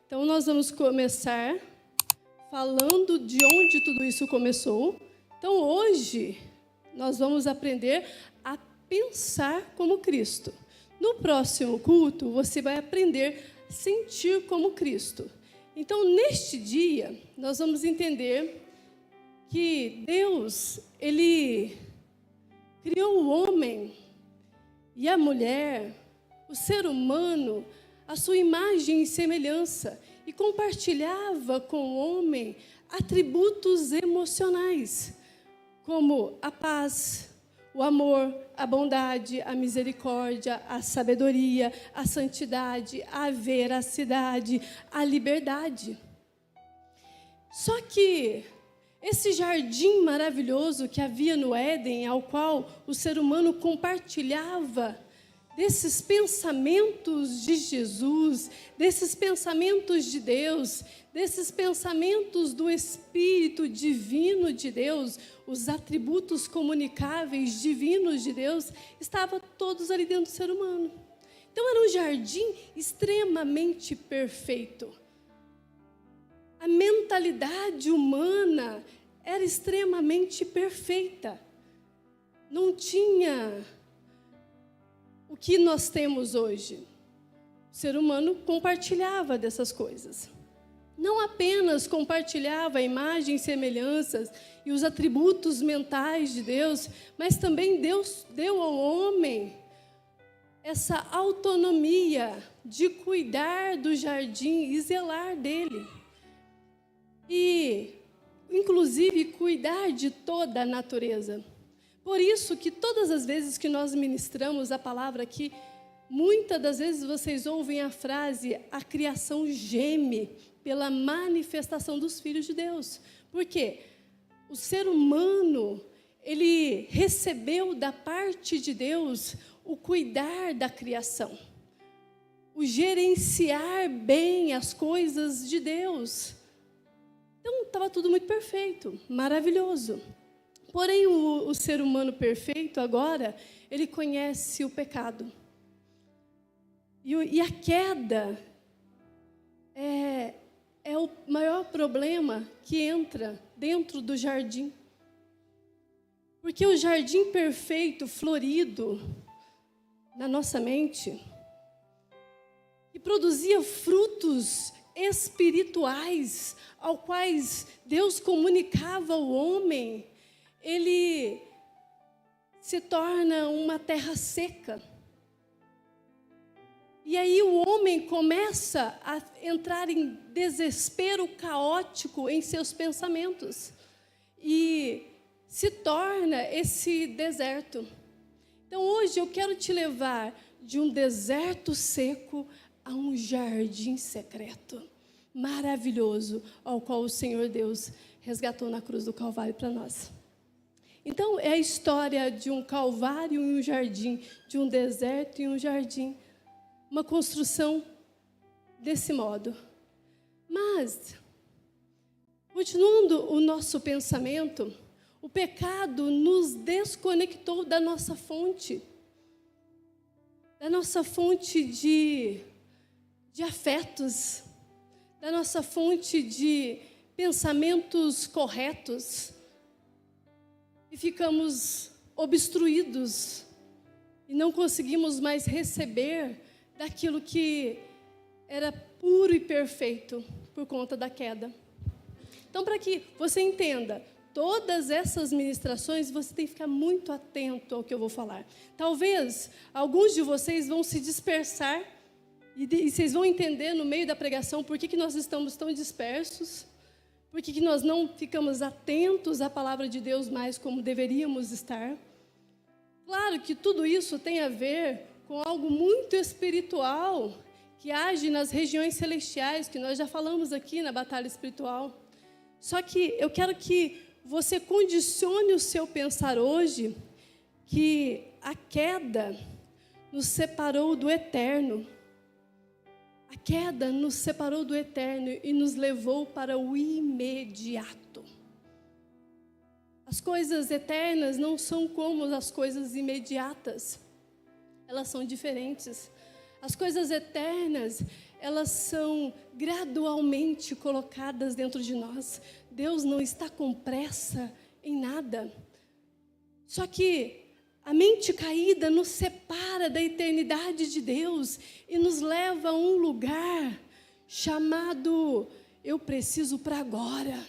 Então, nós vamos começar falando de onde tudo isso começou. Então, hoje, nós vamos aprender a pensar como Cristo. No próximo culto, você vai aprender a sentir como Cristo. Então, neste dia, nós vamos entender que Deus, Ele criou o homem e a mulher, o ser humano, a sua imagem e semelhança, e compartilhava com o homem atributos emocionais, como a paz, o amor, a bondade, a misericórdia, a sabedoria, a santidade, a veracidade, a liberdade. Só que esse jardim maravilhoso que havia no Éden, ao qual o ser humano compartilhava desses pensamentos de Jesus, desses pensamentos de Deus, desses pensamentos do Espírito Divino de Deus, os atributos comunicáveis divinos de Deus, estavam todos ali dentro do ser humano. Então era um jardim extremamente perfeito. A mentalidade humana era extremamente perfeita. Não tinha o que nós temos hoje. O ser humano compartilhava dessas coisas. Não apenas compartilhava a imagem e semelhanças e os atributos mentais de Deus, mas também Deus deu ao homem essa autonomia de cuidar do jardim e zelar dele. E, inclusive, cuidar de toda a natureza. Por isso que todas as vezes que nós ministramos a palavra aqui, muitas das vezes vocês ouvem a frase: a criação geme pela manifestação dos filhos de Deus. Por quê? O ser humano, ele recebeu da parte de Deus o cuidar da criação, o gerenciar bem as coisas de Deus. Então, estava tudo muito perfeito, maravilhoso. Porém, o ser humano perfeito agora, ele conhece o pecado. E a queda é o maior problema que entra dentro do jardim. Porque o jardim perfeito, florido na nossa mente, que produzia frutos espirituais, ao quais Deus comunicava ao homem, ele se torna uma terra seca. E aí o homem começa a entrar em desespero caótico em seus pensamentos. E se torna esse deserto. Então hoje eu quero te levar de um deserto seco a um jardim secreto, maravilhoso, ao qual o Senhor Deus resgatou na cruz do Calvário para nós. Então, é a história de um calvário e um jardim, de um deserto e um jardim. Uma construção desse modo. Mas, continuando o nosso pensamento, o pecado nos desconectou da nossa fonte de afetos, da nossa fonte de pensamentos corretos. E ficamos obstruídos e não conseguimos mais receber daquilo que era puro e perfeito por conta da queda. Então, para que você entenda todas essas ministrações, você tem que ficar muito atento ao que eu vou falar. Talvez alguns de vocês vão se dispersar e vocês vão entender no meio da pregação por que nós estamos tão dispersos. Por que nós não ficamos atentos à palavra de Deus mais como deveríamos estar? Claro que tudo isso tem a ver com algo muito espiritual, que age nas regiões celestiais, que nós já falamos aqui na batalha espiritual. Só que eu quero que você condicione o seu pensar hoje, que a queda nos separou do eterno. A queda nos separou do eterno e nos levou para o imediato. As coisas eternas não são como as coisas imediatas. Elas são diferentes. As coisas eternas, elas são gradualmente colocadas dentro de nós. Deus não está com pressa em nada. Só que a mente caída nos separa da eternidade de Deus e nos leva a um lugar chamado eu preciso para agora.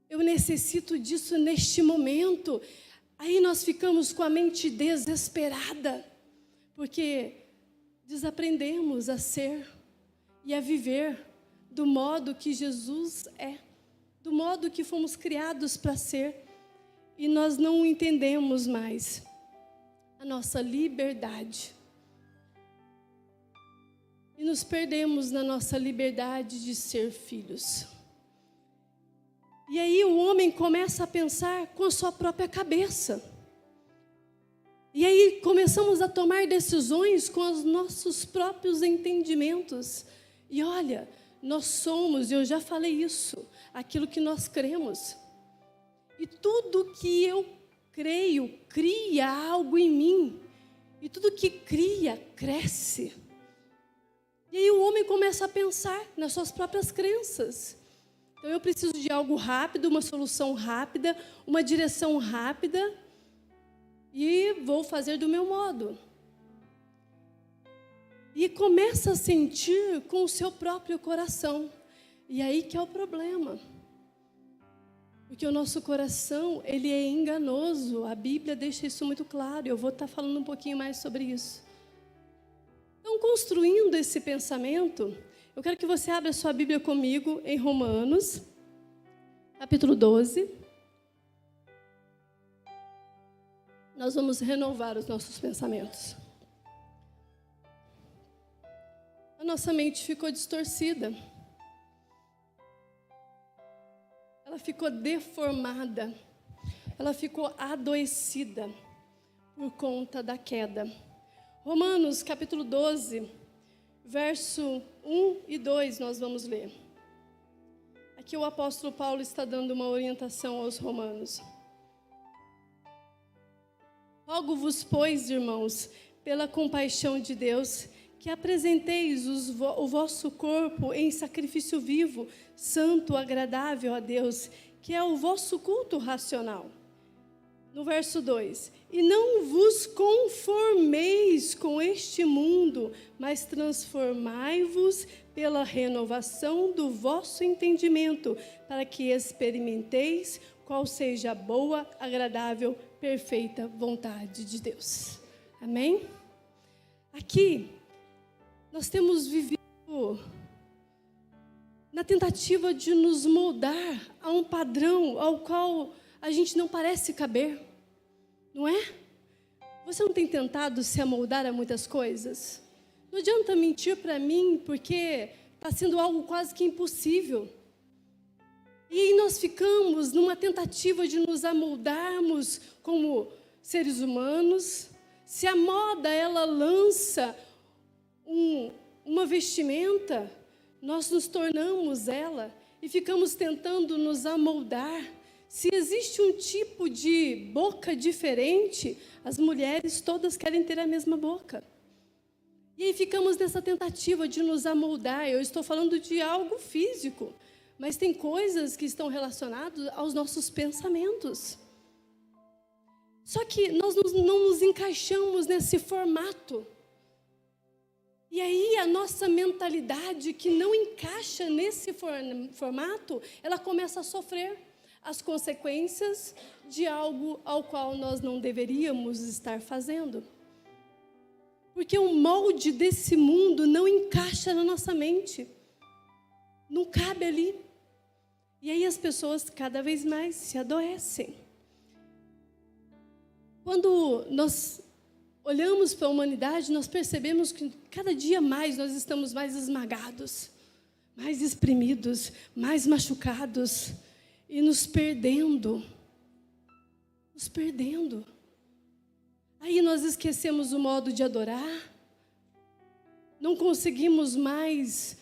Eu necessito disso neste momento. Aí nós ficamos com a mente desesperada, porque desaprendemos a ser e a viver do modo que Jesus é, do modo que fomos criados para ser, e nós não entendemos mais a nossa liberdade. E nos perdemos na nossa liberdade de ser filhos. E aí o homem começa a pensar com a sua própria cabeça. E aí começamos a tomar decisões com os nossos próprios entendimentos. E olha, nós somos, eu já falei isso, aquilo que nós cremos. E tudo que eu creio, cria algo em mim. E tudo que cria, cresce. E aí o homem começa a pensar nas suas próprias crenças. Então eu preciso de algo rápido, uma solução rápida, uma direção rápida, e vou fazer do meu modo. E começa a sentir com o seu próprio coração. E aí que é o problema. Porque o nosso coração, ele é enganoso. A Bíblia deixa isso muito claro. Eu vou estar falando um pouquinho mais sobre isso. Então, construindo esse pensamento, eu quero que você abra sua Bíblia comigo em Romanos, capítulo 12. Nós vamos renovar os nossos pensamentos. A nossa mente ficou distorcida. Ela ficou deformada. Ela ficou adoecida por conta da queda. Romanos, capítulo 12, verso 1 e 2, nós vamos ler. Aqui o apóstolo Paulo está dando uma orientação aos romanos. Rogo-vos, pois, irmãos, pela compaixão de Deus, que apresenteis o vosso corpo em sacrifício vivo, santo, agradável a Deus, que é o vosso culto racional. No verso 2, e não vos conformeis com este mundo, mas transformai-vos pela renovação do vosso entendimento, para que experimenteis qual seja a boa, agradável, perfeita vontade de Deus. Amém? Aqui, nós temos vivido na tentativa de nos moldar a um padrão ao qual a gente não parece caber, não é? Você não tem tentado se amoldar a muitas coisas? Não adianta mentir para mim, porque está sendo algo quase que impossível. E aí nós ficamos numa tentativa de nos amoldarmos como seres humanos. Se a moda, ela lança uma vestimenta, nós nos tornamos ela e ficamos tentando nos amoldar. Se existe um tipo de boca diferente, as mulheres todas querem ter a mesma boca. E aí ficamos nessa tentativa de nos amoldar. Eu estou falando de algo físico, mas tem coisas que estão relacionadas aos nossos pensamentos. Só que nós não nos encaixamos nesse formato. E aí a nossa mentalidade que não encaixa nesse formato, ela começa a sofrer as consequências de algo ao qual nós não deveríamos estar fazendo. Porque o molde desse mundo não encaixa na nossa mente. Não cabe ali. E aí as pessoas cada vez mais se adoecem. Quando nós olhamos para a humanidade, nós percebemos que cada dia mais nós estamos mais esmagados, mais exprimidos, mais machucados e nos perdendo. Nos perdendo. Aí nós esquecemos o modo de adorar, não conseguimos mais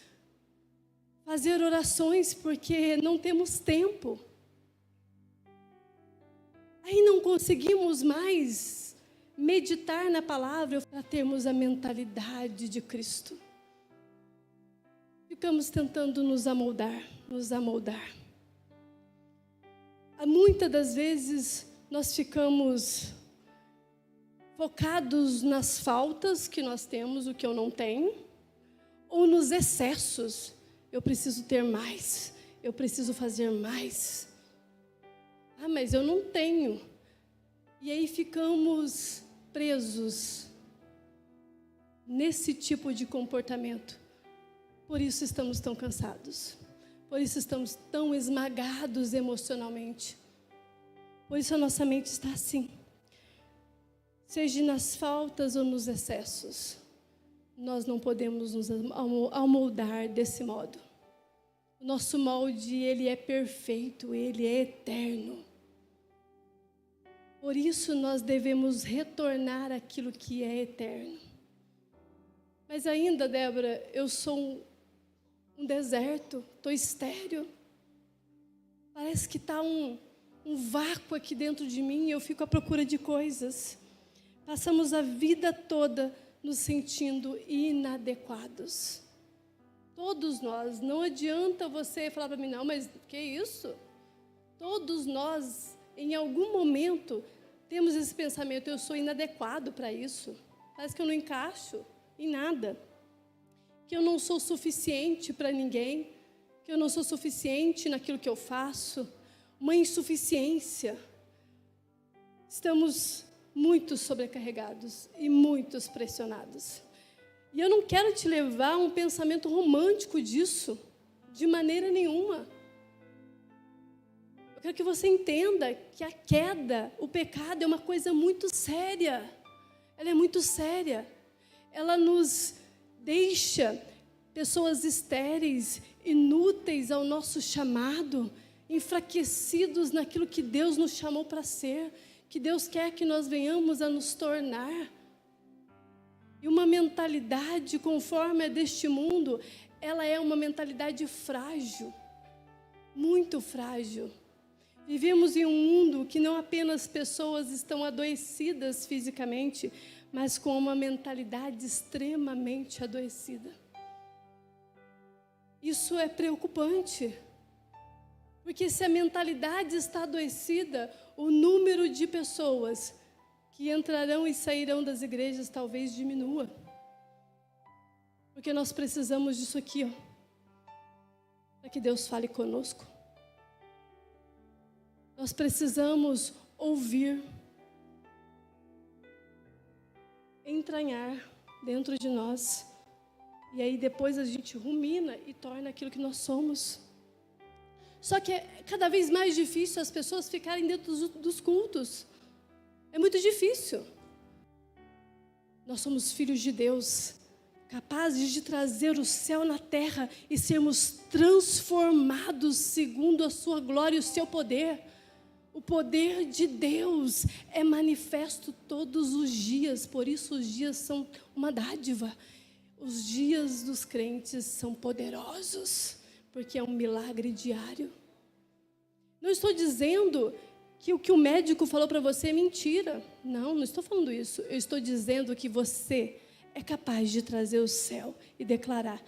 fazer orações porque não temos tempo. Aí não conseguimos mais meditar na palavra para termos a mentalidade de Cristo. ficamos tentando nos amoldar. Muitas das vezes nós ficamos focados nas faltas que nós temos, o que eu não tenho, ou nos excessos. Eu preciso ter mais, eu preciso fazer mais. Ah, mas eu não tenho. E aí ficamos presos nesse tipo de comportamento. Por isso estamos tão cansados. Por isso estamos tão esmagados emocionalmente. Por isso a nossa mente está assim. Seja nas faltas ou nos excessos, nós não podemos nos amoldar desse modo. O nosso molde, ele é perfeito, ele é eterno. Por isso nós devemos retornar àquilo que é eterno. Mas ainda, Débora, eu sou um deserto, estou estéril. Parece que está um vácuo aqui dentro de mim e eu fico à procura de coisas. Passamos a vida toda nos sentindo inadequados. Todos nós, não adianta você falar para mim, não, mas que isso? Todos nós, em algum momento, temos esse pensamento, eu sou inadequado para isso. Parece que eu não encaixo em nada. Que eu não sou suficiente para ninguém. Que eu não sou suficiente naquilo que eu faço. Uma insuficiência. Estamos muito sobrecarregados e muito pressionados. E eu não quero te levar a um pensamento romântico disso, de maneira nenhuma. Eu quero que você entenda que a queda, o pecado é uma coisa muito séria. Ela é muito séria. Ela nos deixa pessoas estéreis, inúteis ao nosso chamado, enfraquecidos naquilo que Deus nos chamou para ser, que Deus quer que nós venhamos a nos tornar. E uma mentalidade conforme a deste mundo, ela é uma mentalidade frágil, muito frágil. Vivemos em um mundo que não apenas pessoas estão adoecidas fisicamente, mas com uma mentalidade extremamente adoecida. Isso é preocupante, porque se a mentalidade está adoecida, o número de pessoas que entrarão e sairão das igrejas talvez diminua. Porque nós precisamos disso aqui, para que Deus fale conosco. Nós precisamos ouvir, entranhar dentro de nós. E aí depois a gente rumina e torna aquilo que nós somos. Só que é cada vez mais difícil as pessoas ficarem dentro dos cultos. É muito difícil. Nós somos filhos de Deus, capazes de trazer o céu na terra e sermos transformados segundo a sua glória e o seu poder. O poder de Deus é manifesto todos os dias, por isso os dias são uma dádiva. Os dias dos crentes são poderosos, porque é um milagre diário. Não estou dizendo que o que o médico falou para você é mentira. Não estou falando isso. Eu estou dizendo que você é capaz de trazer o céu e declarar: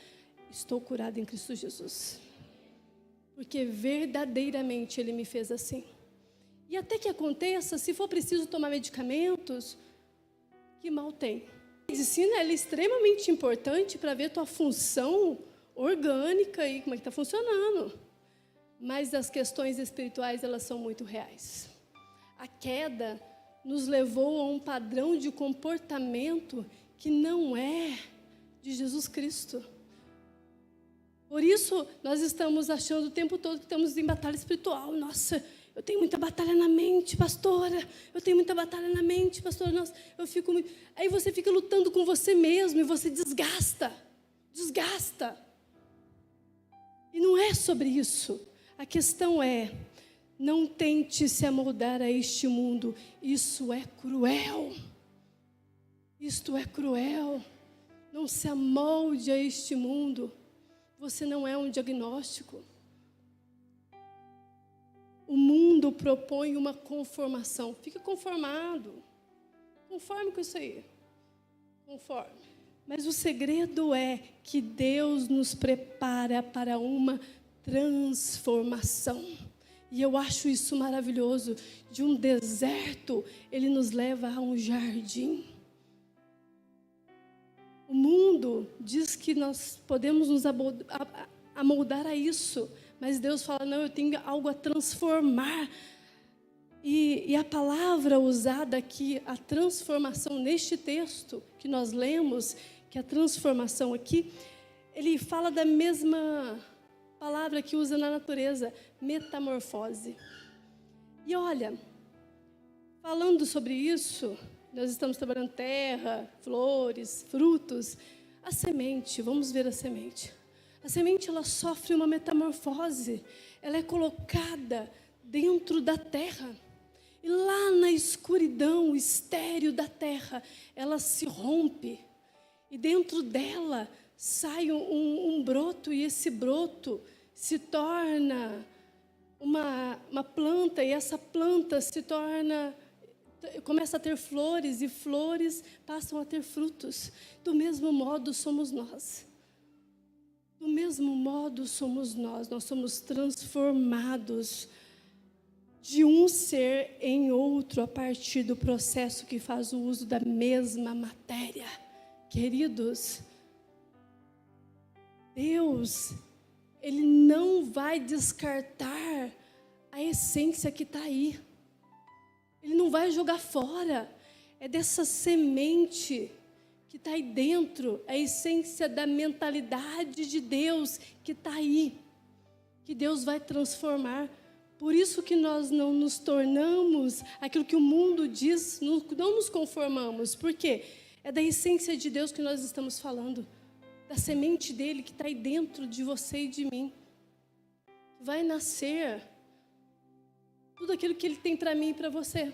estou curado em Cristo Jesus. Porque verdadeiramente Ele me fez assim. E até que aconteça, se for preciso tomar medicamentos, que mal tem. A medicina ela é extremamente importante para ver tua função orgânica e como é que está funcionando. Mas as questões espirituais, elas são muito reais. A queda nos levou a um padrão de comportamento que não é de Jesus Cristo. Por isso, nós estamos achando o tempo todo que estamos em batalha espiritual. Nossa, eu tenho muita batalha na mente, pastora. Eu tenho muita batalha na mente, pastora. Nossa, eu fico muito... Aí você fica lutando com você mesmo e você desgasta. E não é sobre isso. A questão é, não tente se amoldar a este mundo. Isso é cruel. Isto é cruel. Não se amolde a este mundo. Você não é um diagnóstico. O mundo propõe uma conformação. Fica conformado. Conforme com isso aí. Conforme. Mas o segredo é que Deus nos prepara para uma transformação. E eu acho isso maravilhoso. De um deserto, Ele nos leva a um jardim. O mundo diz que nós podemos nos amoldar a isso. Mas Deus fala, não, eu tenho algo a transformar. E a palavra usada aqui, a transformação neste texto que nós lemos, que a transformação aqui, ele fala da mesma palavra que usa na natureza, metamorfose. E olha, falando sobre isso, nós estamos trabalhando terra, flores, frutos, a semente, vamos ver a semente. A semente, ela sofre uma metamorfose, ela é colocada dentro da terra. E lá na escuridão estéril da terra, ela se rompe. E dentro dela sai um broto, e esse broto se torna uma planta, e essa planta começa a ter flores, e flores passam a ter frutos. Do mesmo modo somos nós. Do mesmo modo somos nós somos transformados de um ser em outro a partir do processo que faz o uso da mesma matéria. Queridos, Deus, Ele não vai descartar a essência que está aí. Ele não vai jogar fora. É dessa semente que está aí dentro, a essência da mentalidade de Deus que está aí, que Deus vai transformar. Por isso que nós não nos tornamos aquilo que o mundo diz, não nos conformamos. Por quê? É da essência de Deus que nós estamos falando, da semente dele que está aí dentro de você e de mim. Vai nascer tudo aquilo que ele tem para mim e para você.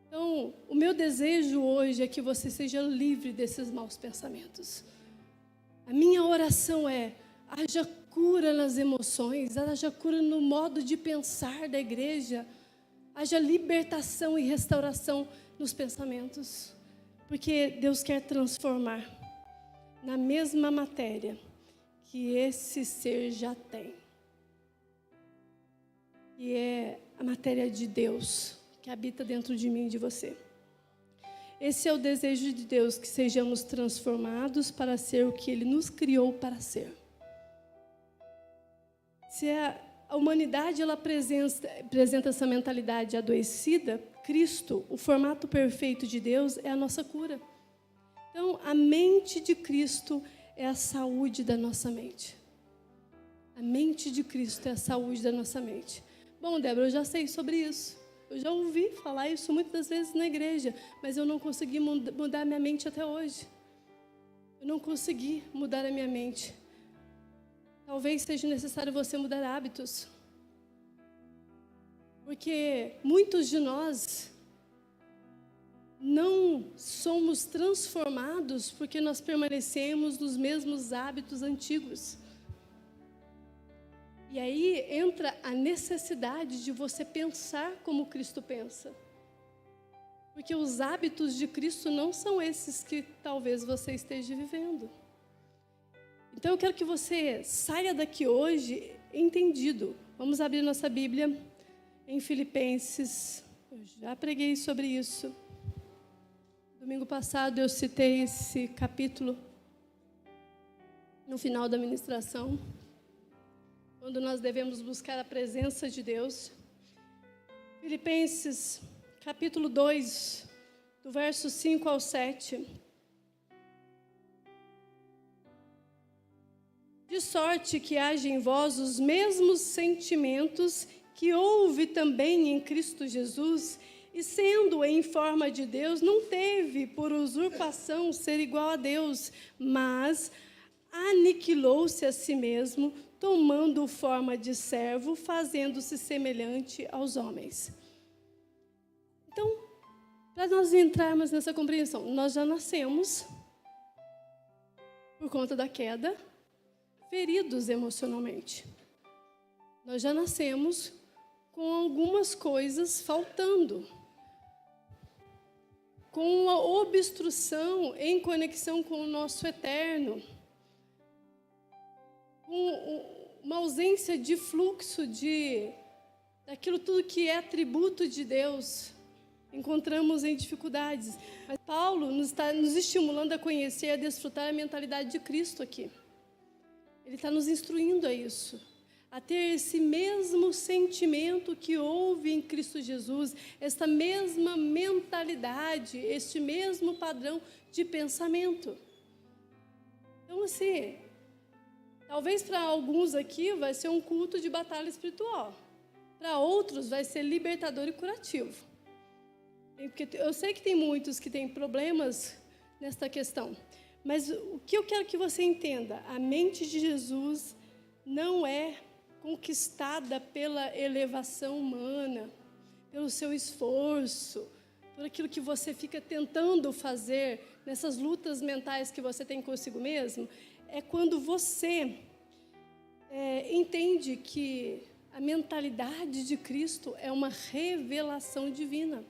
Então, o meu desejo hoje é que você seja livre desses maus pensamentos. A minha oração é, haja cura nas emoções, haja cura no modo de pensar da igreja, haja libertação e restauração nos pensamentos, porque Deus quer transformar na mesma matéria que esse ser já tem, e é a matéria de Deus que habita dentro de mim e de você. Esse é o desejo de Deus, que sejamos transformados para ser o que Ele nos criou para ser. Se a humanidade ela apresenta essa mentalidade adoecida, Cristo, o formato perfeito de Deus, é a nossa cura. Então, a mente de Cristo é a saúde da nossa mente. A mente de Cristo é a saúde da nossa mente. Bom, Débora, eu já sei sobre isso. Eu já ouvi falar isso muitas vezes na igreja, mas eu não consegui mudar a minha mente até hoje. Eu não consegui mudar a minha mente. Talvez seja necessário você mudar hábitos. Porque muitos de nós não somos transformados porque nós permanecemos nos mesmos hábitos antigos. E aí entra a necessidade de você pensar como Cristo pensa. Porque os hábitos de Cristo não são esses que talvez você esteja vivendo. Então eu quero que você saia daqui hoje entendido. Vamos abrir nossa Bíblia em Filipenses. Eu já preguei sobre isso. Domingo passado eu citei esse capítulo no final da ministração, quando nós devemos buscar a presença de Deus. Filipenses, capítulo 2, do verso 5 ao 7. De sorte que haja em vós os mesmos sentimentos que houve também em Cristo Jesus, e sendo em forma de Deus, não teve por usurpação ser igual a Deus, mas aniquilou-se a si mesmo, tomando forma de servo, fazendo-se semelhante aos homens. Então, para nós entrarmos nessa compreensão, nós já nascemos, por conta da queda, feridos emocionalmente. Nós já nascemos com algumas coisas faltando. com uma obstrução em conexão com o nosso eterno, com uma ausência de fluxo daquilo tudo que é atributo de Deus, encontramos em dificuldades. Mas Paulo nos estimulando a conhecer e a desfrutar a mentalidade de Cristo aqui. Ele está nos instruindo a isso, a ter esse mesmo sentimento que houve em Cristo Jesus, esta mesma mentalidade, este mesmo padrão de pensamento. Então, assim, talvez para alguns aqui vai ser um culto de batalha espiritual. Para outros vai ser libertador e curativo. Porque eu sei que tem muitos que têm problemas nesta questão. Mas o que eu quero que você entenda, a mente de Jesus não é conquistada pela elevação humana, pelo seu esforço, por aquilo que você fica tentando fazer nessas lutas mentais que você tem consigo mesmo. É quando você entende que a mentalidade de Cristo é uma revelação divina.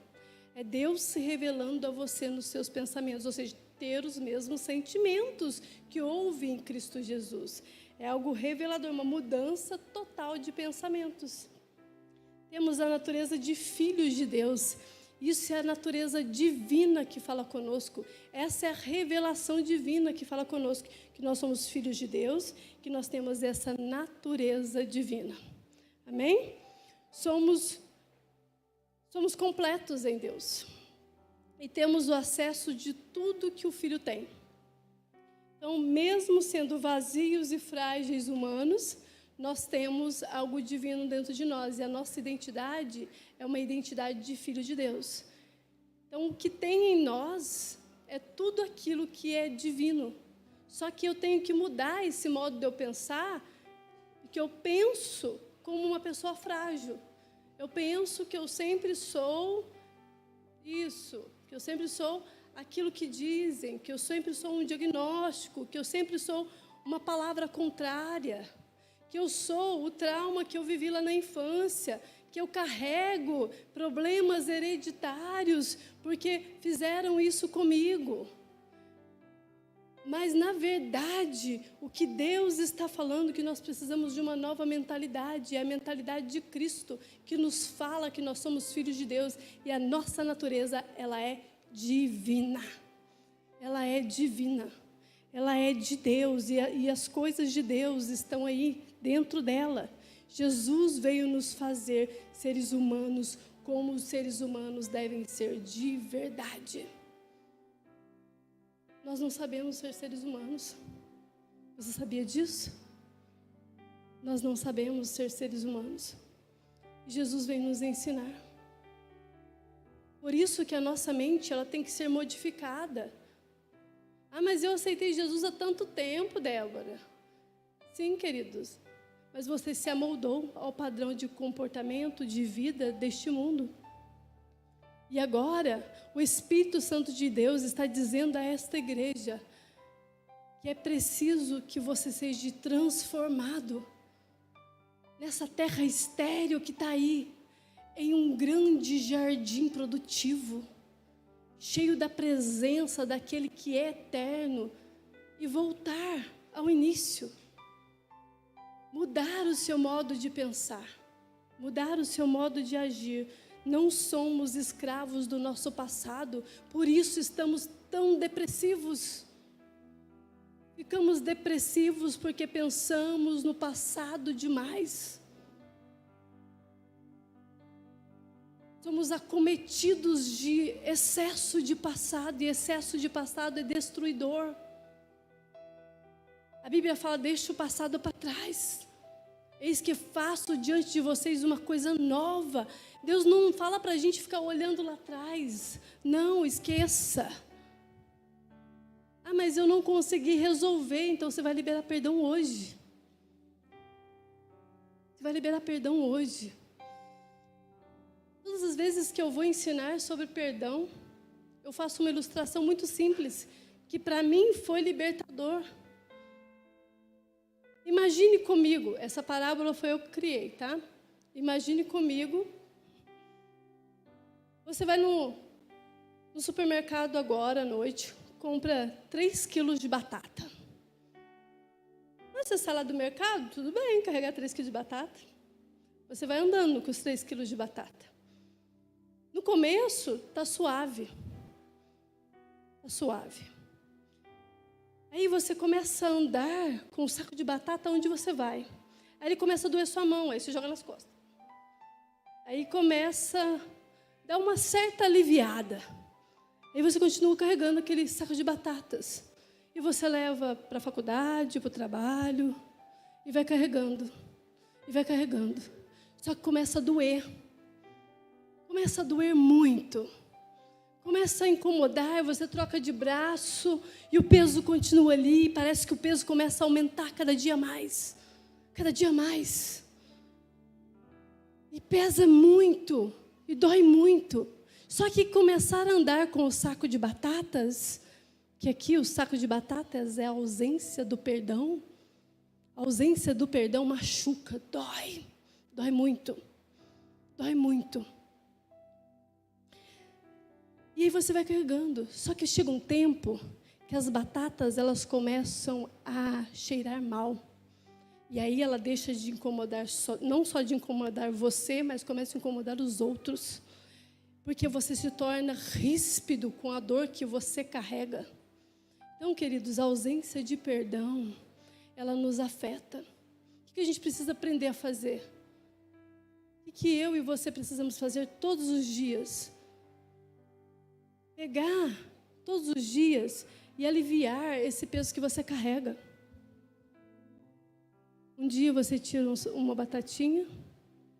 É Deus se revelando a você nos seus pensamentos, ou seja, ter os mesmos sentimentos que houve em Cristo Jesus. É algo revelador, uma mudança total de pensamentos. Temos a natureza de filhos de Deus. Isso é a natureza divina que fala conosco. Essa é a revelação divina que fala conosco, que nós somos filhos de Deus, que nós temos essa natureza divina. Amém? Somos completos em Deus. E temos o acesso de tudo que o Filho tem. Então, mesmo sendo vazios e frágeis humanos, nós temos algo divino dentro de nós. E a nossa identidade é uma identidade de filho de Deus. Então, o que tem em nós é tudo aquilo que é divino. Só que eu tenho que mudar esse modo de eu pensar, porque eu penso como uma pessoa frágil. Eu penso que eu sempre sou isso, que eu sempre sou aquilo que dizem, que eu sempre sou um diagnóstico, que eu sempre sou uma palavra contrária, que eu sou o trauma que eu vivi lá na infância, que eu carrego problemas hereditários porque fizeram isso comigo. Mas, na verdade, o que Deus está falando é que nós precisamos de uma nova mentalidade, é a mentalidade de Cristo, que nos fala que nós somos filhos de Deus e a nossa natureza, ela é divina. Ela é divina. Ela é de Deus e as coisas de Deus estão aí dentro dela. Jesus veio nos fazer seres humanos como os seres humanos devem ser de verdade. Nós não sabemos ser seres humanos. Você sabia disso? Nós não sabemos ser seres humanos. Jesus vem nos ensinar. Por isso que a nossa mente ela tem que ser modificada. Ah, mas eu aceitei Jesus há tanto tempo, Débora. Sim, queridos. Mas você se amoldou ao padrão de comportamento, de vida deste mundo. E agora, o Espírito Santo de Deus está dizendo a esta igreja que é preciso que você seja transformado nessa terra estéril que está aí, em um grande jardim produtivo, cheio da presença daquele que é eterno, e voltar ao início. Mudar o seu modo de pensar, mudar o seu modo de agir. Não somos escravos do nosso passado, por isso estamos tão depressivos. Ficamos depressivos porque pensamos no passado demais. Somos acometidos de excesso de passado, e excesso de passado é destruidor. A Bíblia fala, deixa o passado para trás. Eis que faço diante de vocês uma coisa nova. Deus não fala para a gente ficar olhando lá atrás. Não, esqueça. Ah, mas eu não consegui resolver. Então você vai liberar perdão hoje. Você vai liberar perdão hoje. Todas as vezes que eu vou ensinar sobre perdão, eu faço uma ilustração muito simples, que para mim foi libertador. Imagine comigo, essa parábola foi eu que criei, tá? Imagine comigo, você vai no no supermercado agora à noite, compra 3 quilos de batata. Mas você sai lá do mercado, tudo bem, carregar 3 quilos de batata. Você vai andando com os 3 quilos de batata. No começo, está suave. Está suave. Aí você começa a andar com o saco de batata onde você vai. Aí ele começa a doer sua mão, aí você joga nas costas. Aí começa a dar uma certa aliviada. Aí você continua carregando aquele saco de batatas. E você leva para a faculdade, para o trabalho. E vai carregando. E vai carregando. Só que começa a doer. Começa a doer muito. Começa a incomodar, você troca de braço. E o peso continua ali. Parece que o peso começa a aumentar cada dia mais. Cada dia mais. E pesa muito. E dói muito. Só que começar a andar com o saco de batatas, que aqui o saco de batatas é a ausência do perdão. A ausência do perdão machuca, dói. Dói muito. Dói muito. E aí você vai carregando. Só que chega um tempo que as batatas, elas começam a cheirar mal. E aí ela deixa de incomodar, não só de incomodar você, mas começa a incomodar os outros. Porque você se torna ríspido com a dor que você carrega. Então, queridos, a ausência de perdão, ela nos afeta. O que a gente precisa aprender a fazer? O que eu e você precisamos fazer todos os dias? Pegar todos os dias e aliviar esse peso que você carrega. Um dia você tira uma batatinha,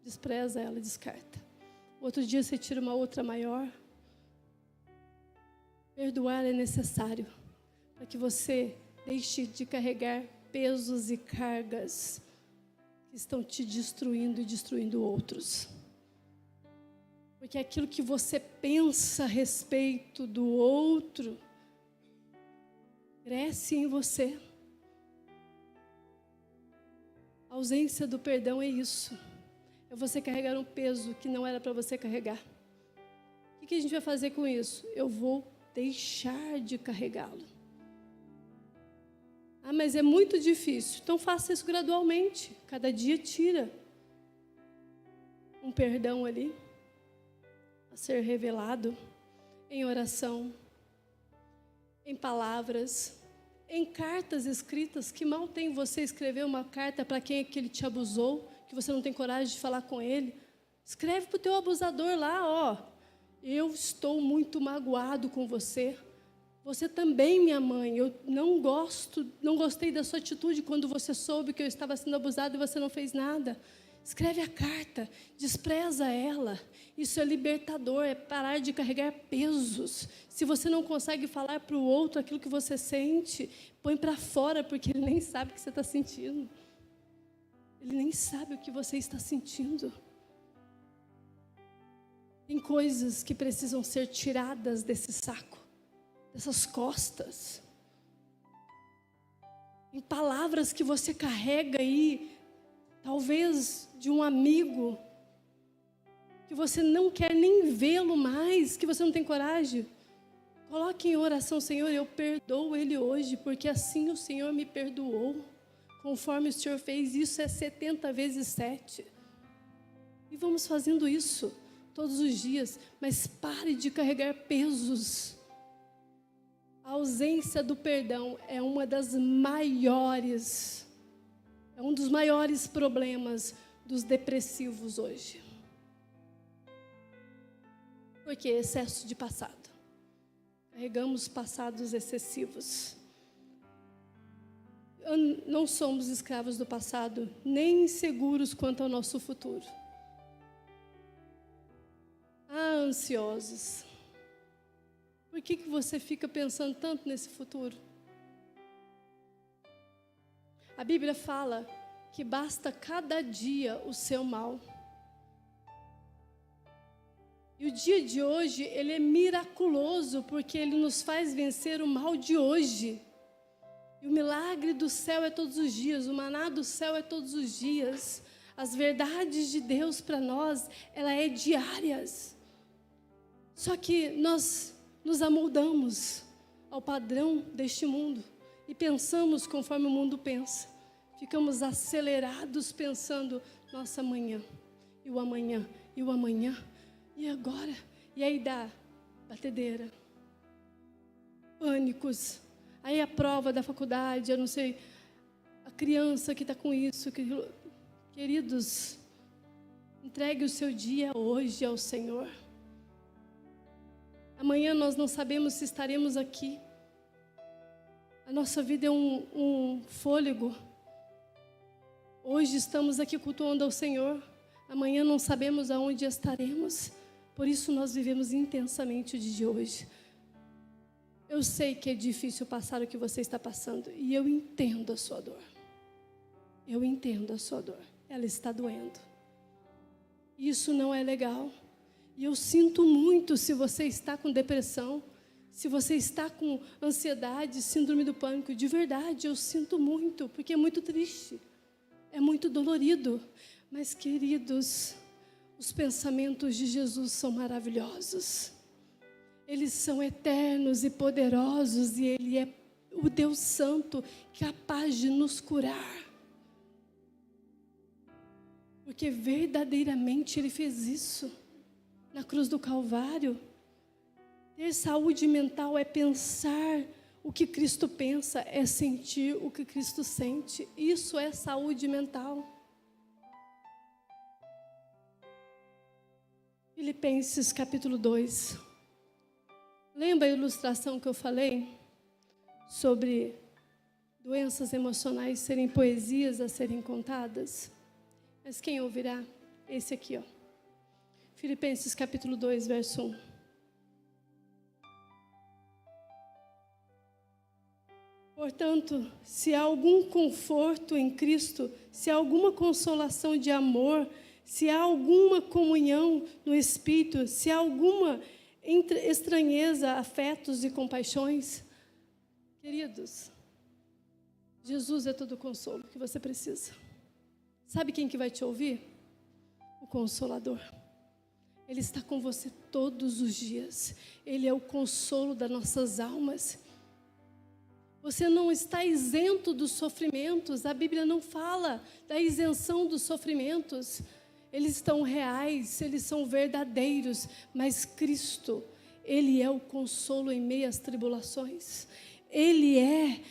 despreza ela, descarta. Outro dia você tira uma outra maior. Perdoar é necessário para que você deixe de carregar pesos e cargas que estão te destruindo e destruindo outros. Porque aquilo que você pensa a respeito do outro cresce em você. A ausência do perdão é isso. É você carregar um peso que não era para você carregar. O que a gente vai fazer com isso? Eu vou deixar de carregá-lo. Ah, mas é muito difícil. Então faça isso gradualmente. Cada dia tira um perdão ali a ser revelado em oração, em palavras, em cartas escritas. Que mal tem você escrever uma carta para quem é que ele te abusou, que você não tem coragem de falar com ele. Escreve para o teu abusador lá, ó. Eu estou muito magoado com você. Você também, minha mãe. Eu não gostei da sua atitude quando você soube que eu estava sendo abusado e você não fez nada. Escreve a carta, despreza ela. Isso é libertador, é parar de carregar pesos. Se você não consegue falar para o outro aquilo que você sente, põe para fora, porque ele nem sabe o que você está sentindo. Ele nem sabe o que você está sentindo. Tem coisas que precisam ser tiradas desse saco, dessas costas. Tem palavras que você carrega aí, talvez de um amigo, que você não quer nem vê-lo mais, que você não tem coragem. Coloque em oração: Senhor, eu perdoo ele hoje, porque assim o Senhor me perdoou. Conforme o Senhor fez, isso é 70 vezes 7. E vamos fazendo isso todos os dias, mas pare de carregar pesos. A ausência do perdão é um dos maiores problemas dos depressivos hoje. Porque excesso de passado. Carregamos passados excessivos. Não somos escravos do passado, nem inseguros quanto ao nosso futuro. Ansiosos. Por que você fica pensando tanto nesse futuro? A Bíblia fala que basta cada dia o seu mal. E o dia de hoje, ele é miraculoso, porque ele nos faz vencer o mal de hoje. E o milagre do céu é todos os dias, o maná do céu é todos os dias. As verdades de Deus para nós, ela é diárias. Só que nós nos amoldamos ao padrão deste mundo e pensamos conforme o mundo pensa. Ficamos acelerados pensando, nossa, amanhã, e o amanhã, e o amanhã, e agora? E aí dá batedeira, pânicos, aí a prova da faculdade, eu não sei, a criança que está com isso. Queridos, entregue o seu dia hoje ao Senhor. Amanhã nós não sabemos se estaremos aqui. A nossa vida é um fôlego. Hoje estamos aqui cultuando ao Senhor. Amanhã não sabemos aonde estaremos. Por isso nós vivemos intensamente o dia de hoje. Eu sei que é difícil passar o que você está passando. E eu entendo a sua dor. Eu entendo a sua dor. Ela está doendo. Isso não é legal. E eu sinto muito se você está com depressão, se você está com ansiedade, síndrome do pânico. De verdade, eu sinto muito, porque é muito triste. É muito dolorido. Mas, queridos, os pensamentos de Jesus são maravilhosos. Eles são eternos e poderosos. E Ele é o Deus Santo, capaz de nos curar. Porque verdadeiramente Ele fez isso. Na cruz do Calvário. Ter saúde mental é pensar o que Cristo pensa, é sentir o que Cristo sente. Isso é saúde mental. Filipenses capítulo 2. Lembra a ilustração que eu falei sobre doenças emocionais serem poesias a serem contadas? Mas quem ouvirá? Esse aqui, ó. Filipenses capítulo 2, verso 1. Portanto, se há algum conforto em Cristo, se há alguma consolação de amor, se há alguma comunhão no Espírito, se há alguma estranheza, afetos e compaixões, queridos, Jesus é todo o consolo que você precisa. Sabe quem que vai te ouvir? O Consolador. Ele está com você todos os dias. Ele é o consolo das nossas almas. Você não está isento dos sofrimentos. A Bíblia não fala da isenção dos sofrimentos. Eles estão reais, eles são verdadeiros. Mas Cristo, Ele é o consolo em meio às tribulações. Ele é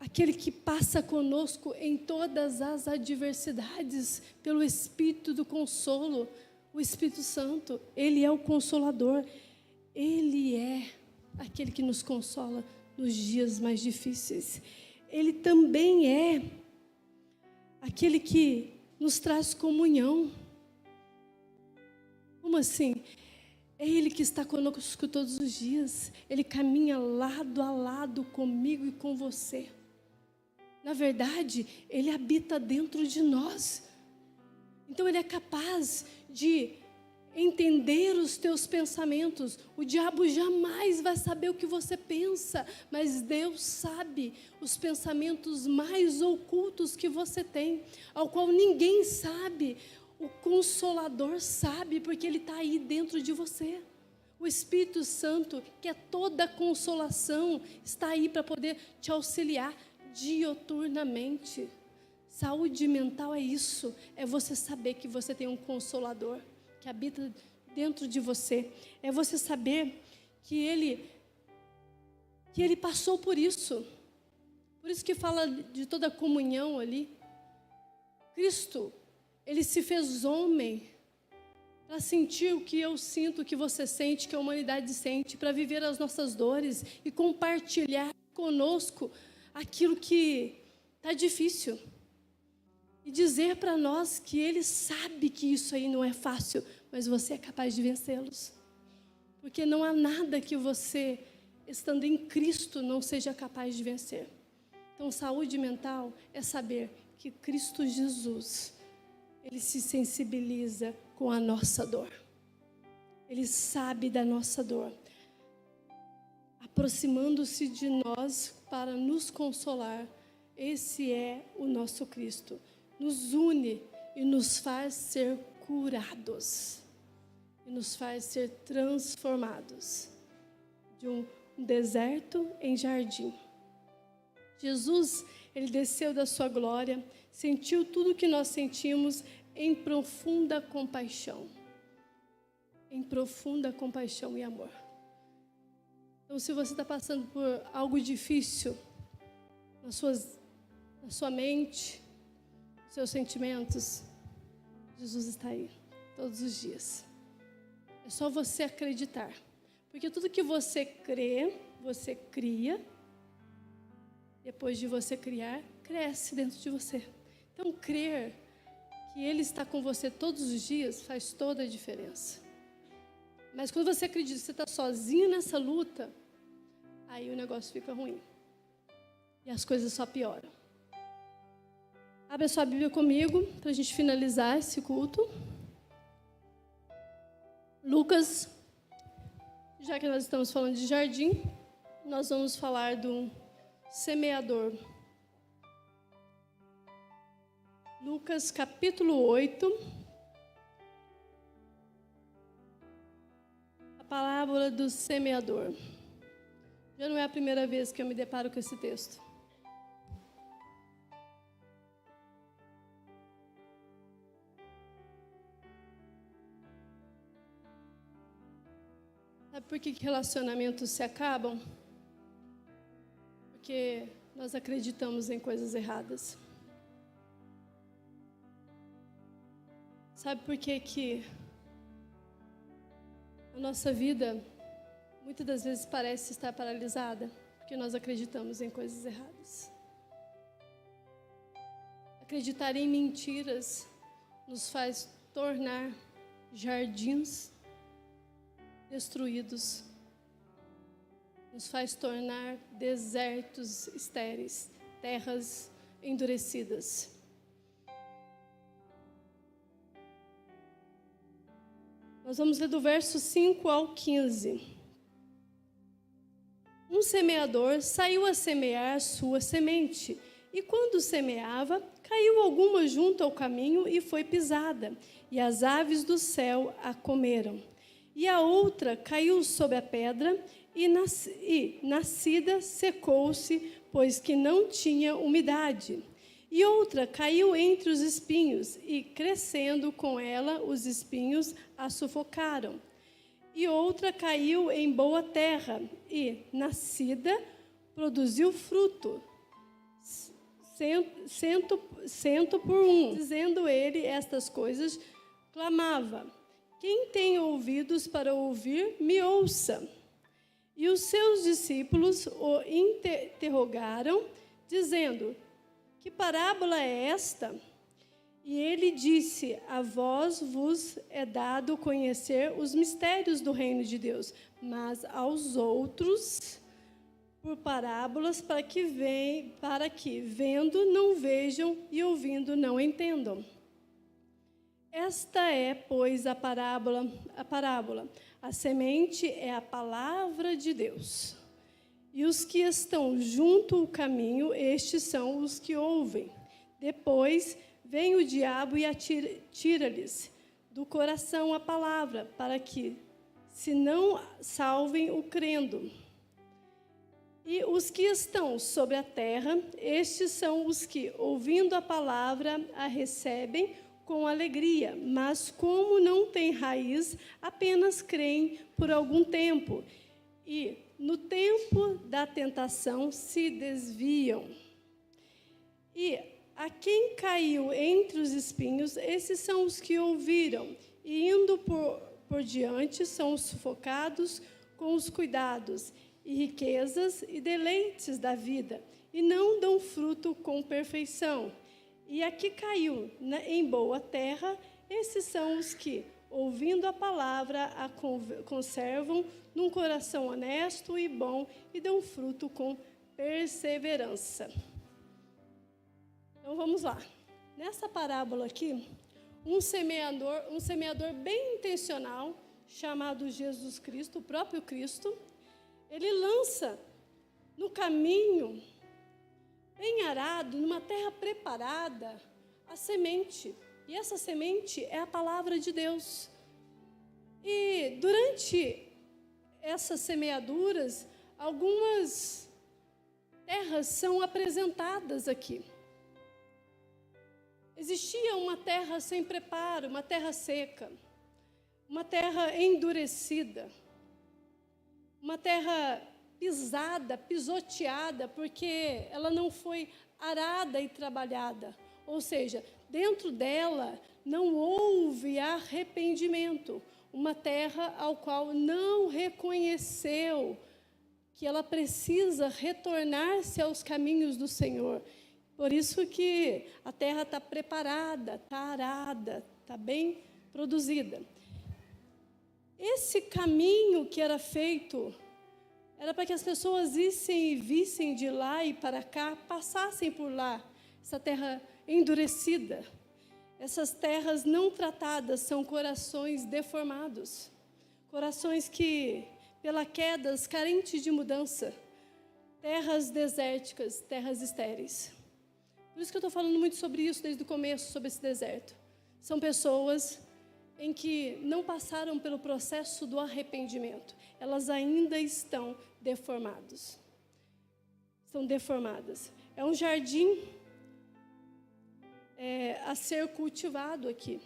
aquele que passa conosco em todas as adversidades pelo Espírito do consolo. O Espírito Santo, Ele é o Consolador. Ele é aquele que nos consola nos dias mais difíceis. Ele também é aquele que nos traz comunhão. Como assim? É Ele que está conosco todos os dias. Ele caminha lado a lado comigo e com você. Na verdade, Ele habita dentro de nós. Então Ele é capaz de entender os teus pensamentos. O diabo jamais vai saber o que você pensa, mas Deus sabe os pensamentos mais ocultos que você tem, ao qual ninguém sabe. O Consolador sabe, porque Ele está aí dentro de você. O Espírito Santo, que é toda a consolação, está aí para poder te auxiliar dioturnamente. Saúde mental é isso, é você saber que você tem um Consolador que habita dentro de você. É você saber que Ele passou por isso. Por isso que fala de toda a comunhão ali. Cristo, Ele se fez homem para sentir o que eu sinto, o que você sente, que a humanidade sente, para viver as nossas dores e compartilhar conosco aquilo que está difícil. E dizer para nós que Ele sabe que isso aí não é fácil, mas você é capaz de vencê-los. Porque não há nada que você, estando em Cristo, não seja capaz de vencer. Então, saúde mental é saber que Cristo Jesus, Ele se sensibiliza com a nossa dor. Ele sabe da nossa dor, aproximando-se de nós para nos consolar. Esse é o nosso Cristo. Nos une e nos faz ser curados. E nos faz ser transformados de de um deserto em jardim. Jesus, ele desceu da sua glória, sentiu tudo o que nós sentimos em profunda compaixão. Em profunda compaixão e amor. Então, se você está passando por algo difícil na sua mente, nos seus sentimentos, Jesus está aí, todos os dias. É só você acreditar. Porque tudo que você crê, você cria. Depois de você criar, cresce dentro de você. Então, crer que Ele está com você todos os dias faz toda a diferença. Mas quando você acredita que você está sozinho nessa luta, aí o negócio fica ruim. E as coisas só pioram. Abre a sua Bíblia comigo para a gente finalizar esse culto. Lucas, já que nós estamos falando de jardim, nós vamos falar do semeador. Lucas capítulo 8. A parábola do semeador. Já não é a primeira vez que eu me deparo com esse texto. Sabe por que relacionamentos se acabam? Porque nós acreditamos em coisas erradas. Sabe por que a nossa vida muitas das vezes parece estar paralisada? Porque nós acreditamos em coisas erradas. Acreditar em mentiras nos faz tornar jardins destruídos, nos faz tornar desertos estéreis, terras endurecidas. Nós vamos ler do verso 5 ao 15. Um semeador saiu a semear sua semente, e quando semeava, caiu alguma junto ao caminho e foi pisada, e as aves do céu a comeram. E a outra caiu sobre a pedra, e nascida secou-se, pois que não tinha umidade. E outra caiu entre os espinhos, e crescendo com ela, os espinhos a sufocaram. E outra caiu em boa terra, e, nascida, produziu fruto, 100 por um. Dizendo ele estas coisas, clamava: quem tem ouvidos para ouvir, me ouça. E os seus discípulos o interrogaram, dizendo: que parábola é esta? E ele disse: a vós vos é dado conhecer os mistérios do reino de Deus, mas aos outros por parábolas, para que vendo não vejam e ouvindo não entendam. Esta é, pois, a parábola. A semente é a palavra de Deus. E os que estão junto ao caminho, estes são os que ouvem. Depois vem o diabo e tira-lhes do coração a palavra, para que se não salvem o crendo. E os que estão sobre a terra, estes são os que, ouvindo a palavra, a recebem com alegria, mas como não têm raiz, apenas creem por algum tempo. E, no tempo da tentação, se desviam. E a quem caiu entre os espinhos, esses são os que ouviram, e indo por diante, são sufocados com os cuidados, e riquezas e deleites da vida, e não dão fruto com perfeição. E a que caiu em boa terra, esses são os que, ouvindo a palavra, a conservam num coração honesto e bom, e dão fruto com perseverança. Então vamos lá. Nessa parábola aqui, um semeador bem intencional, chamado Jesus Cristo, o próprio Cristo, ele lança no caminho bem arado, numa terra preparada, a semente. E essa semente é a palavra de Deus. E durante essas semeaduras, algumas terras são apresentadas aqui. Existia uma terra sem preparo, uma terra seca, uma terra endurecida, uma terra pisada, pisoteada, porque ela não foi arada e trabalhada. Ou seja, dentro dela não houve arrependimento. Uma terra ao qual não reconheceu que ela precisa retornar-se aos caminhos do Senhor. Por isso que a terra está preparada, está arada, está bem produzida. Esse caminho que era feito era para que as pessoas vissem e vissem de lá e para cá, passassem por lá. Essa terra endurecida. Essas terras não tratadas são corações deformados. Corações que, pela queda, carentes de mudança. Terras desérticas, terras estéreis. Por isso que eu estou falando muito sobre isso desde o começo, sobre esse deserto. São pessoas em que não passaram pelo processo do arrependimento. Elas ainda estão deformadas. Estão deformadas. É um jardim a ser cultivado aqui.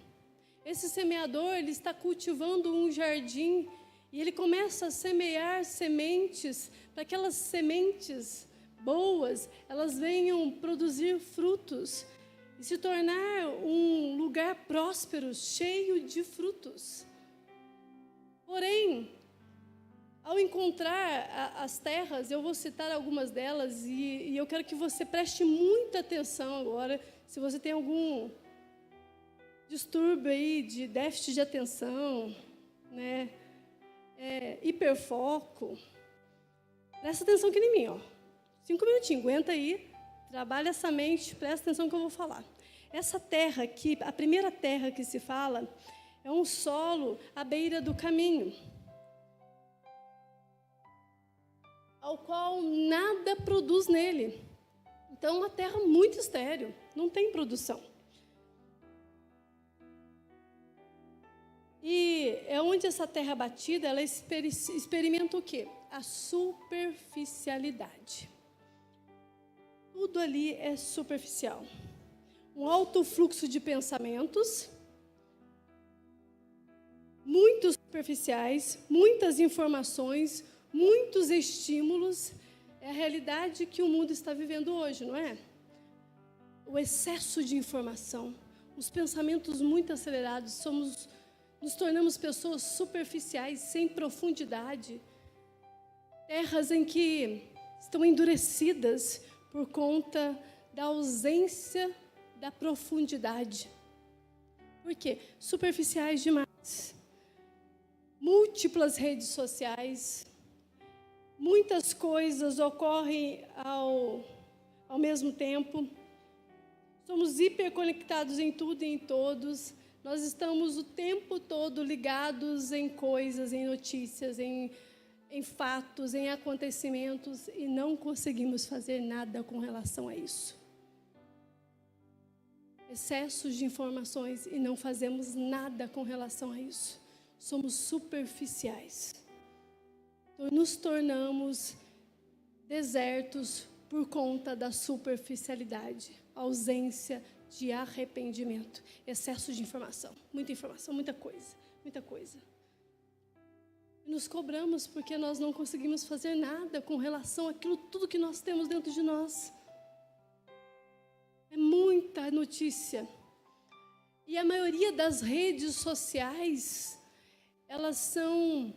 Esse semeador, ele está cultivando um jardim e ele começa a semear sementes, para que aquelas sementes boas, elas venham produzir frutos e se tornar um lugar próspero, cheio de frutos. Porém, ao encontrar as terras, eu vou citar algumas delas e eu quero que você preste muita atenção agora. Se você tem algum distúrbio aí de déficit de atenção, né, hiperfoco, presta atenção aqui em mim, ó. 5 minutinhos, aguenta aí, trabalha essa mente, presta atenção no que eu vou falar. Essa terra aqui, a primeira terra que se fala, é um solo à beira do caminho, ao qual nada produz nele. Então, uma terra muito estéril, não tem produção. E é onde essa terra batida, ela experimenta o quê? A superficialidade. Tudo ali é superficial. Um alto fluxo de pensamentos, muito superficiais, muitas informações, muitos estímulos. É a realidade que o mundo está vivendo hoje, não é? O excesso de informação, os pensamentos muito acelerados, nos tornamos pessoas superficiais, sem profundidade. Terras em que estão endurecidas por conta da ausência da profundidade. Por quê? Superficiais demais. Múltiplas redes sociais. Muitas coisas ocorrem ao mesmo tempo. Somos hiperconectados em tudo e em todos. Nós estamos o tempo todo ligados em coisas, em notícias, em fatos, em acontecimentos, e não conseguimos fazer nada com relação a isso. Excessos de informações e não fazemos nada com relação a isso. Somos superficiais. Nos tornamos desertos por conta da superficialidade, ausência de arrependimento, excesso de informação, muita coisa, muita coisa. E nos cobramos porque nós não conseguimos fazer nada com relação àquilo tudo que nós temos dentro de nós. É muita notícia. E a maioria das redes sociais, elas são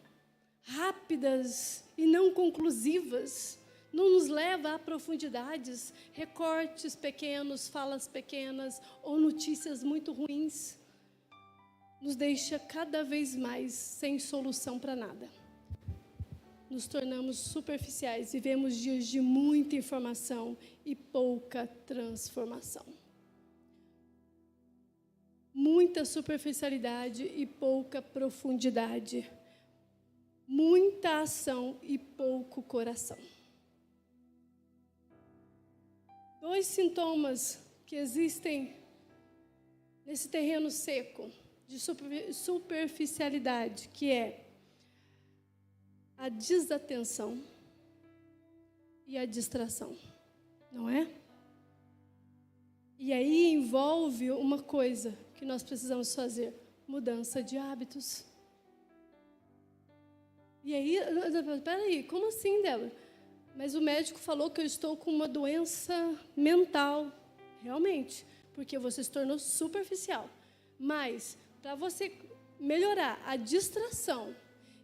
rápidas e não conclusivas, não nos leva a profundidades, recortes pequenos, falas pequenas ou notícias muito ruins, nos deixa cada vez mais sem solução para nada. Nos tornamos superficiais, vivemos dias de muita informação e pouca transformação. Muita superficialidade e pouca profundidade. Muita ação e pouco coração. 2 sintomas que existem nesse terreno seco de superficialidade, que é a desatenção e a distração, não é? E aí envolve uma coisa que nós precisamos fazer: mudança de hábitos. E aí, peraí, como assim, Débora? Mas o médico falou que eu estou com uma doença mental. Realmente, porque você se tornou superficial. Mas, para você melhorar a distração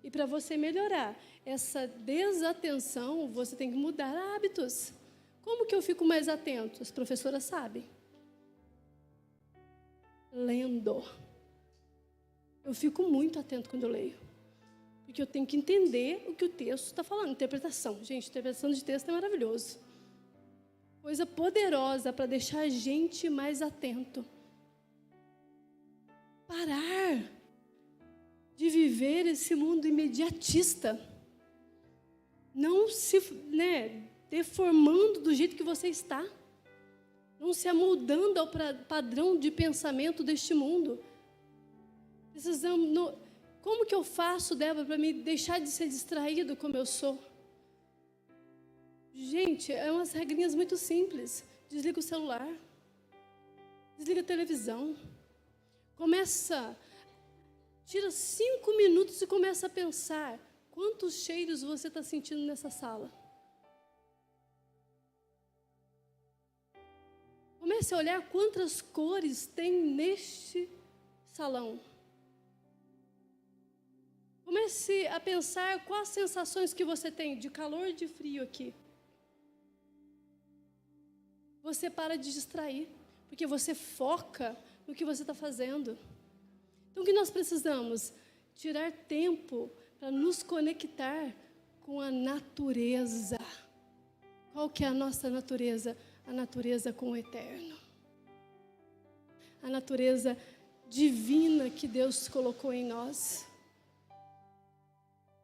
e para você melhorar essa desatenção, você tem que mudar hábitos. Como que eu fico mais atento? As professoras sabem. Lendo. Eu fico muito atento quando eu leio. Porque eu tenho que entender o que o texto está falando. Interpretação. Gente, interpretação de texto é maravilhoso. Coisa poderosa para deixar a gente mais atento. Parar de viver esse mundo imediatista. Não se deformando do jeito que você está. Não se amoldando ao padrão de pensamento deste mundo. Precisamos... Como que eu faço, Débora, para me deixar de ser distraído como eu sou? Gente, é umas regrinhas muito simples. Desliga o celular. Desliga a televisão. Tira 5 minutos e começa a pensar. Quantos cheiros você está sentindo nessa sala? Comece a olhar quantas cores tem neste salão. Comece a pensar quais sensações que você tem de calor e de frio aqui. Você para de distrair, porque você foca no que você está fazendo. Então, o que nós precisamos? Tirar tempo para nos conectar com a natureza. Qual que é a nossa natureza? A natureza com o eterno. A natureza divina que Deus colocou em nós.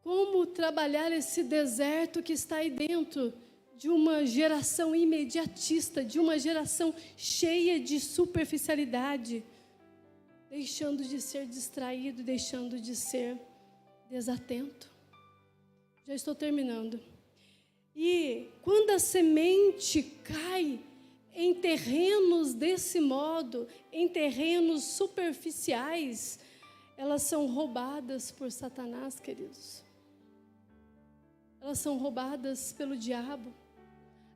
Como trabalhar esse deserto que está aí dentro de uma geração imediatista, de uma geração cheia de superficialidade, deixando de ser distraído, deixando de ser desatento. Já estou terminando. E quando a semente cai em terrenos desse modo, em terrenos superficiais, elas são roubadas por Satanás, queridos. Elas são roubadas pelo diabo.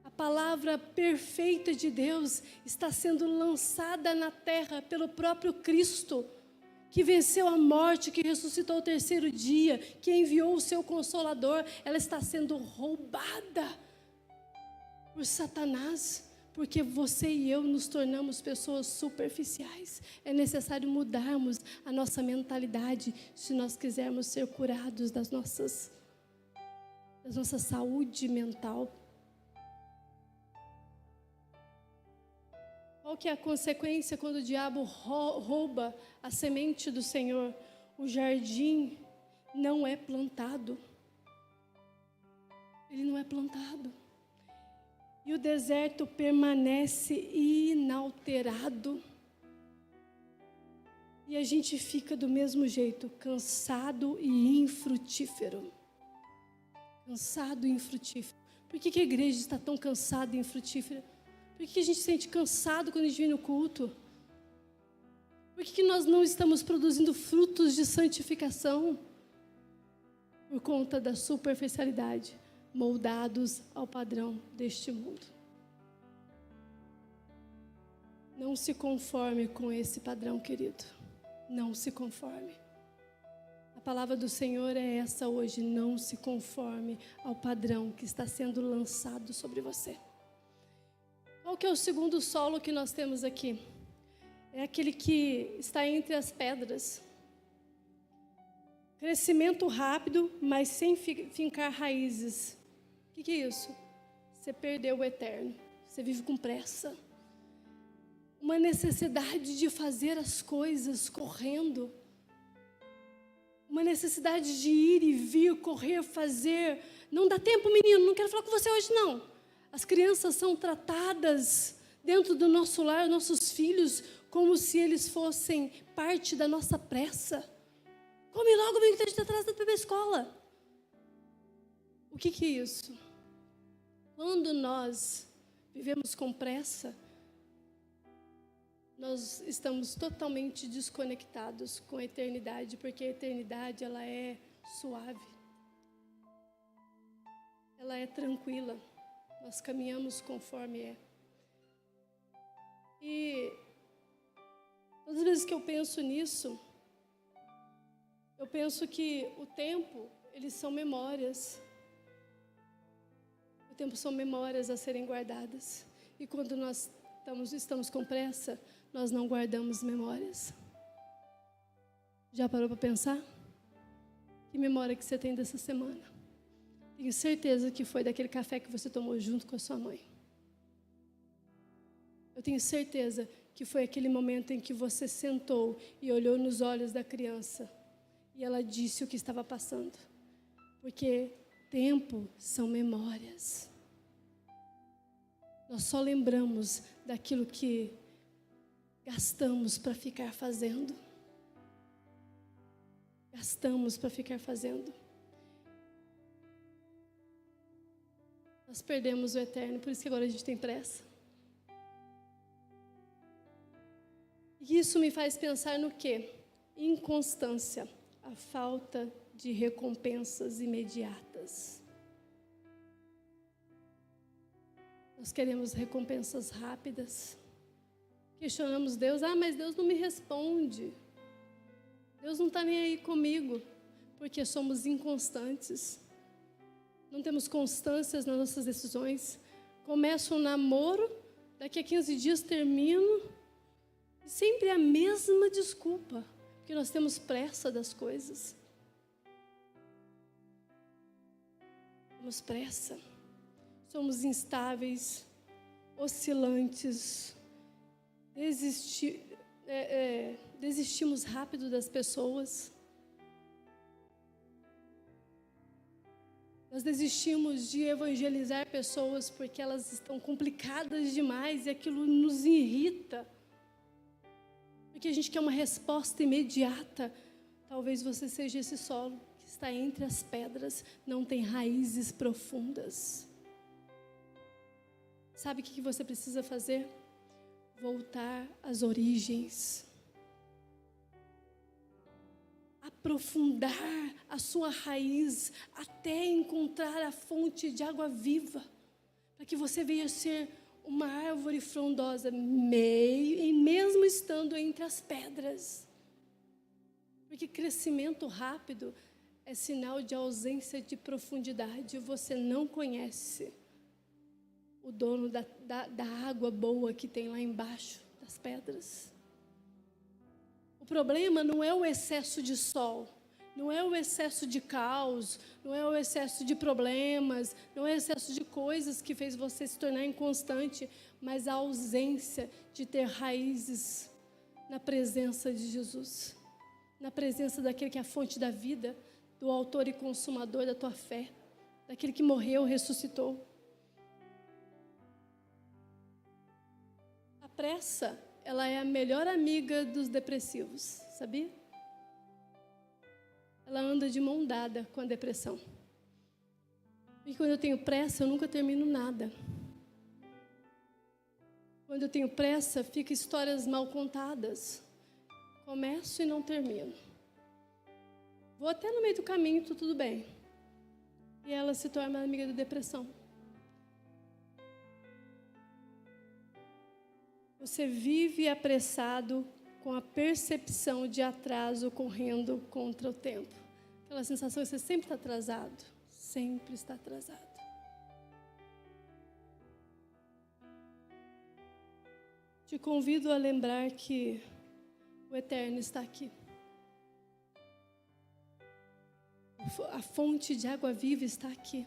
A palavra perfeita de Deus está sendo lançada na terra pelo próprio Cristo, que venceu a morte, que ressuscitou ao terceiro dia, que enviou o seu Consolador. Ela está sendo roubada por Satanás, porque você e eu nos tornamos pessoas superficiais. É necessário mudarmos a nossa mentalidade se nós quisermos ser curados da nossa saúde mental. Qual que é a consequência quando o diabo rouba a semente do Senhor? O jardim não é plantado. Ele não é plantado. E o deserto permanece inalterado. E a gente fica do mesmo jeito, cansado e infrutífero. Cansado e infrutífero. Por que a igreja está tão cansada e infrutífera? Por que a gente se sente cansado quando a gente vem no culto? Por que nós não estamos produzindo frutos de santificação? Por conta da superficialidade, moldados ao padrão deste mundo. Não se conforme com esse padrão, querido. Não se conforme. A palavra do Senhor é essa hoje: não se conforme ao padrão que está sendo lançado sobre você. Qual que é o segundo solo que nós temos aqui? É aquele que está entre as pedras. Crescimento rápido, mas sem fincar raízes. O que é isso? Você perdeu o eterno. Você vive com pressa. Uma necessidade de fazer as coisas correndo. Uma necessidade de ir e vir, correr, fazer. Não dá tempo, menino, não quero falar com você hoje, não. As crianças são tratadas dentro do nosso lar, nossos filhos, como se eles fossem parte da nossa pressa. Come logo, menino, que a gente está atrasado para ir para a escola. O que é isso? Quando nós vivemos com pressa, nós estamos totalmente desconectados com a eternidade, porque a eternidade, ela é suave. Ela é tranquila. Nós caminhamos conforme é. E todas as vezes que eu penso nisso, eu penso que o tempo, eles são memórias. O tempo são memórias a serem guardadas. E quando nós estamos com pressa, nós não guardamos memórias. Já parou para pensar? Que memória que você tem dessa semana? Tenho certeza que foi daquele café que você tomou junto com a sua mãe. Eu tenho certeza que foi aquele momento em que você sentou e olhou nos olhos da criança e ela disse o que estava passando. Porque tempo são memórias. Nós só lembramos daquilo que gastamos para ficar fazendo. Gastamos para ficar fazendo. Nós perdemos o eterno, por isso que agora a gente tem pressa. E isso me faz pensar no quê? Inconstância, a falta de recompensas imediatas. Nós queremos recompensas rápidas. Questionamos Deus, mas Deus não me responde. Deus não está nem aí comigo, porque somos inconstantes. Não temos constâncias nas nossas decisões. Começa um namoro, daqui a 15 dias termino. E sempre a mesma desculpa, porque nós temos pressa das coisas. Temos pressa. Somos instáveis, oscilantes, desistimos rápido das pessoas. Nós desistimos de evangelizar pessoas porque elas estão complicadas demais e aquilo nos irrita. Porque a gente quer uma resposta imediata. Talvez você seja esse solo que está entre as pedras, não tem raízes profundas. Sabe o que você precisa fazer? Voltar às origens. Aprofundar a sua raiz até encontrar a fonte de água viva, para que você venha a ser uma árvore frondosa, mesmo estando entre as pedras. Porque crescimento rápido é sinal de ausência de profundidade. Você não conhece o dono da água boa que tem lá embaixo das pedras. O problema não é o excesso de sol, não é o excesso de caos, não é o excesso de problemas, não é o excesso de coisas que fez você se tornar inconstante, mas a ausência de ter raízes na presença de Jesus, na presença daquele que é a fonte da vida, do autor e consumador da tua fé, daquele que morreu e ressuscitou. A pressa, ela é a melhor amiga dos depressivos, sabia? Ela anda de mão dada com a depressão. E quando eu tenho pressa, eu nunca termino nada. Quando eu tenho pressa, fica histórias mal contadas. Começo e não termino. Vou até no meio do caminho, tudo bem. E ela se torna amiga da depressão. Você vive apressado com a percepção de atraso correndo contra o tempo. Aquela sensação que você sempre está atrasado. Sempre está atrasado. Te convido a lembrar que o Eterno está aqui. A fonte de água viva está aqui.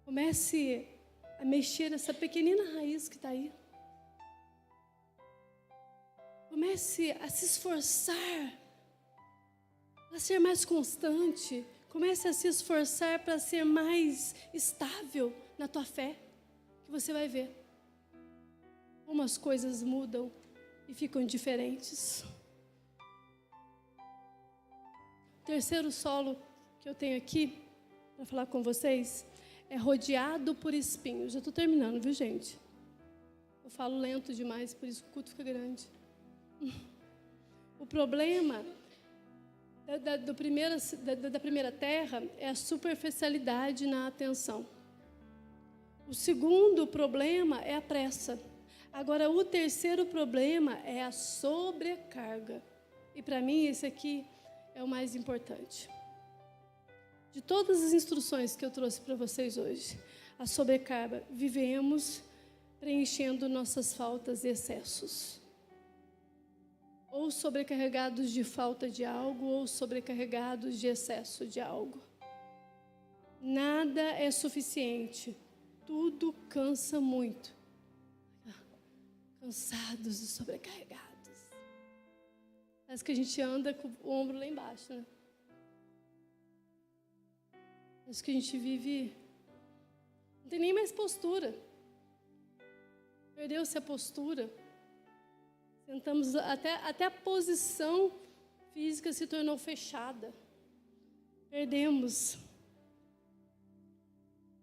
Comece a mexer essa pequenina raiz que está aí. Comece a se esforçar para ser mais constante. Comece a se esforçar para ser mais estável na tua fé. Que você vai ver como as coisas mudam e ficam diferentes. O terceiro solo que eu tenho aqui para falar com vocês, é rodeado por espinhos. Já estou terminando, viu, gente? Eu falo lento demais, por isso o culto fica grande. O problema da primeira terra é a superficialidade na atenção. O segundo problema é a pressa. Agora, o terceiro problema é a sobrecarga. E para mim, esse aqui é o mais importante. De todas as instruções que eu trouxe para vocês hoje, a sobrecarga, vivemos preenchendo nossas faltas e excessos. Ou sobrecarregados de falta de algo, ou sobrecarregados de excesso de algo. Nada é suficiente. Tudo cansa muito. Cansados e sobrecarregados. Parece que a gente anda com o ombro lá embaixo, né? Parece que a gente vive... Não tem nem mais postura. Perdeu-se a postura. Sentamos, até a posição física se tornou fechada. Perdemos.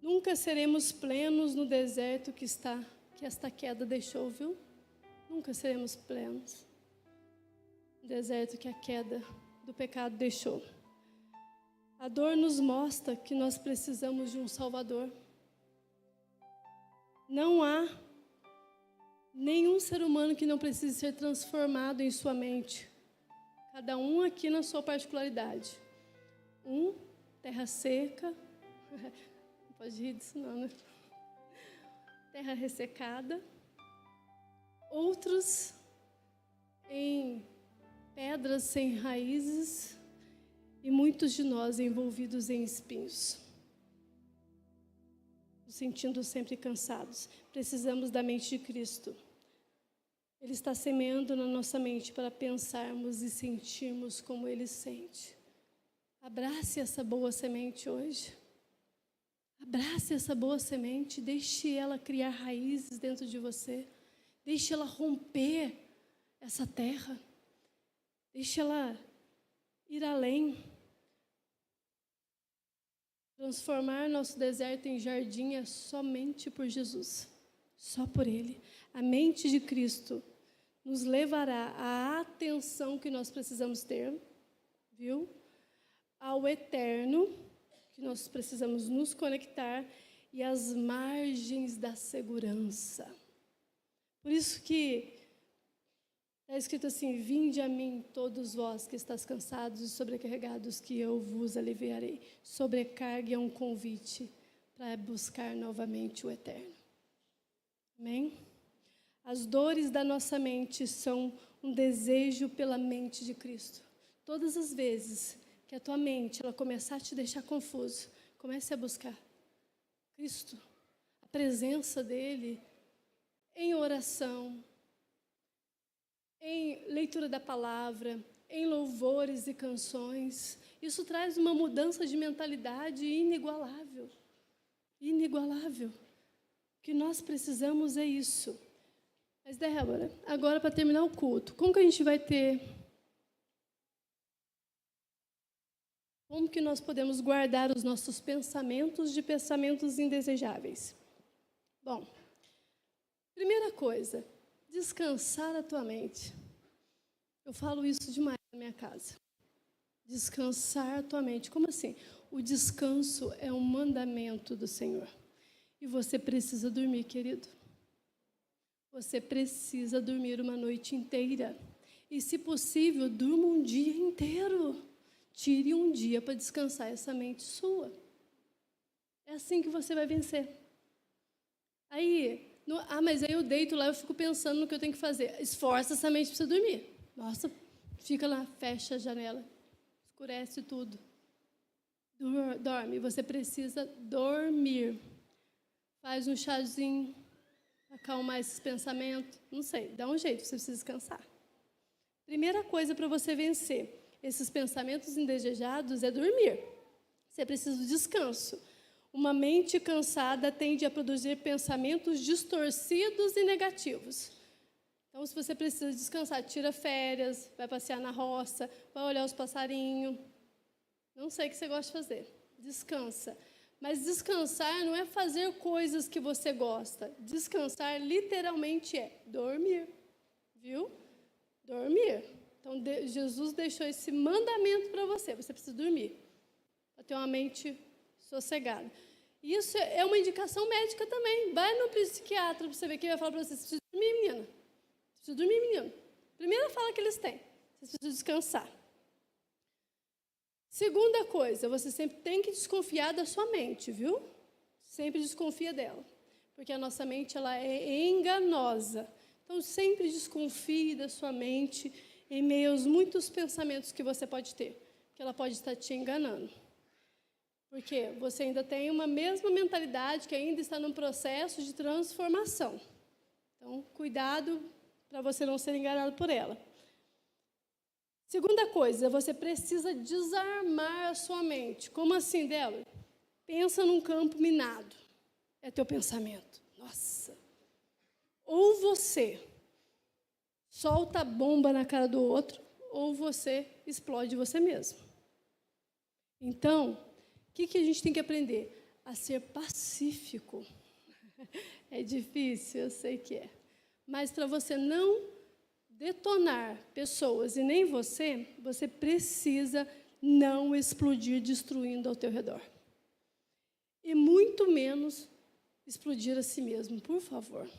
Nunca seremos plenos no deserto que esta queda deixou, viu? Nunca seremos plenos no deserto que a queda do pecado deixou. A dor nos mostra que nós precisamos de um Salvador. Não há nenhum ser humano que não precise ser transformado em sua mente. Cada um aqui na sua particularidade. Terra seca. Não pode rir disso não, né? Terra ressecada. Outros em pedras sem raízes. E muitos de nós envolvidos em espinhos. Nos sentindo sempre cansados. Precisamos da mente de Cristo. Ele está semeando na nossa mente para pensarmos e sentirmos como Ele sente. Abrace essa boa semente hoje. Abrace essa boa semente. Deixe ela criar raízes dentro de você. Deixe ela romper essa terra. Deixe ela ir além. Transformar nosso deserto em jardim é somente por Jesus. Só por Ele. A mente de Cristo nos levará à atenção que nós precisamos ter, viu? Ao eterno, que nós precisamos nos conectar, e às margens da segurança. Por isso que está escrito assim: vinde a mim todos vós que estáis cansados e sobrecarregados, que eu vos aliviarei. Sobrecarga é um convite para buscar novamente o eterno. Amém? As dores da nossa mente são um desejo pela mente de Cristo. Todas as vezes que a tua mente ela começar a te deixar confuso, comece a buscar Cristo, a presença dEle, em oração, em leitura da palavra, em louvores e canções. Isso traz uma mudança de mentalidade inigualável. Inigualável. O que nós precisamos é isso. Mas, Débora, agora para terminar o culto, como que a gente vai ter... Como que nós podemos guardar os nossos pensamentos de pensamentos indesejáveis? Bom, primeira coisa, descansar a tua mente. Eu falo isso demais na minha casa. Descansar a tua mente. Como assim? O descanso é um mandamento do Senhor. E você precisa dormir, querido. Você precisa dormir uma noite inteira. E, se possível, durma um dia inteiro. Tire um dia para descansar essa mente sua. É assim que você vai vencer. Mas aí eu deito lá e eu fico pensando no que eu tenho que fazer. Esforça essa mente para você dormir. Nossa, fica lá, fecha a janela. Escurece tudo. Dorme. Você precisa dormir. Faz um chazinho. Acalmar esses pensamentos. Não sei, dá um jeito, você precisa descansar. Primeira coisa para você vencer esses pensamentos indesejados é dormir. Você precisa de descanso. Uma mente cansada tende a produzir pensamentos distorcidos e negativos. Então, se você precisa descansar, tira férias, vai passear na roça, vai olhar os passarinhos. Não sei o que você gosta de fazer. Descansa. Mas descansar não é fazer coisas que você gosta. Descansar literalmente é dormir. Viu? Dormir. Então, Jesus deixou esse mandamento para você. Você precisa dormir. Para ter uma mente sossegada. Isso é uma indicação médica também. Vai no psiquiatra para você ver que ele vai falar para você: você precisa dormir, menina. Você precisa dormir, menino. Primeira fala que eles têm. Você precisa descansar. Segunda coisa, você sempre tem que desconfiar da sua mente, viu? Sempre desconfia dela. Porque a nossa mente, ela é enganosa. Então, sempre desconfie da sua mente em meio aos muitos pensamentos que você pode ter. Que ela pode estar te enganando. Porque você ainda tem uma mesma mentalidade que ainda está num processo de transformação. Então, cuidado para você não ser enganado por ela. Segunda coisa, você precisa desarmar a sua mente. Como assim, Débora? Pensa num campo minado. É teu pensamento. Nossa. Ou você solta a bomba na cara do outro, ou você explode você mesmo. Então, o que a gente tem que aprender? A ser pacífico. É difícil, eu sei que é. Mas para você não detonar pessoas e nem você, você precisa não explodir destruindo ao teu redor. E muito menos explodir a si mesmo, por favor.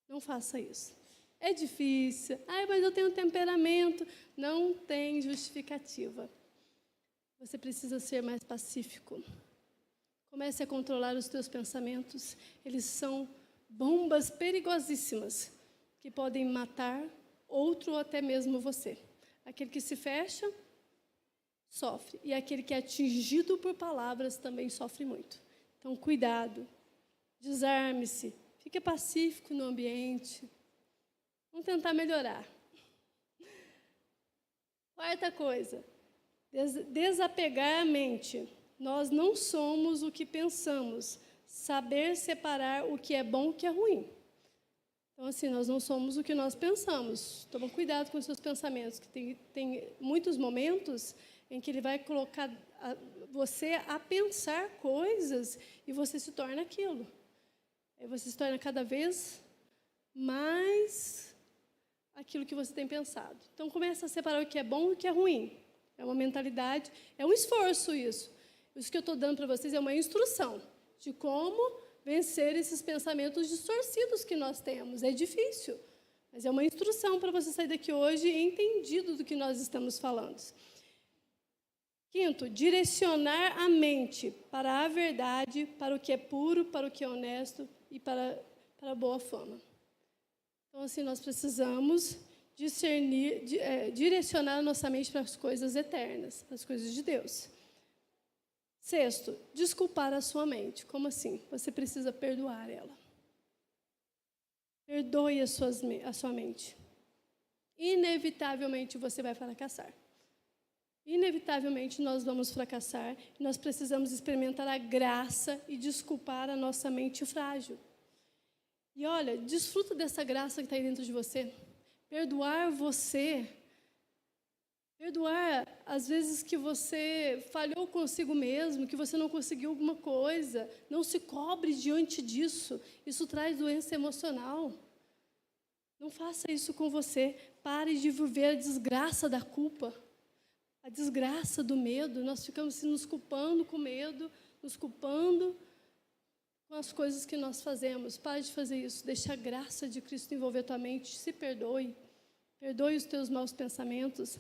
Não faça isso. É difícil. Mas eu tenho temperamento. Não tem justificativa. Você precisa ser mais pacífico. Comece a controlar os teus pensamentos. Eles são bombas perigosíssimas que podem matar outro ou até mesmo você. Aquele que se fecha, sofre. E aquele que é atingido por palavras também sofre muito. Então, cuidado. Desarme-se. Fique pacífico no ambiente. Vamos tentar melhorar. Quarta coisa. Desapegar a mente. Nós não somos o que pensamos. Saber separar o que é bom e o que é ruim. Então, assim, nós não somos o que nós pensamos. Toma cuidado com os seus pensamentos, que tem muitos momentos em que ele vai colocar você a pensar coisas e você se torna aquilo. Aí você se torna cada vez mais aquilo que você tem pensado. Então, começa a separar o que é bom e o que é ruim. É uma mentalidade, é um esforço isso. Isso que eu estou dando para vocês é uma instrução de como vencer esses pensamentos distorcidos que nós temos. É difícil, mas é uma instrução para você sair daqui hoje entendido do que nós estamos falando. Quinto, direcionar a mente para a verdade, para o que é puro, para o que é honesto e para a boa fama. Então, assim, nós precisamos direcionar a nossa mente para as coisas eternas, para as coisas de Deus. Sexto, desculpar a sua mente. Como assim? Você precisa perdoar ela. Perdoe a sua mente. Inevitavelmente você vai fracassar. Inevitavelmente nós vamos fracassar. E nós precisamos experimentar a graça e desculpar a nossa mente frágil. E olha, desfruta dessa graça que está aí dentro de você. Perdoar você. Perdoar, às vezes, que você falhou consigo mesmo, que você não conseguiu alguma coisa. Não se cobre diante disso. Isso traz doença emocional. Não faça isso com você. Pare de viver a desgraça da culpa. A desgraça do medo. Nós ficamos nos culpando com medo, nos culpando com as coisas que nós fazemos. Pare de fazer isso. Deixe a graça de Cristo envolver a tua mente. Se perdoe. Perdoe os teus maus pensamentos.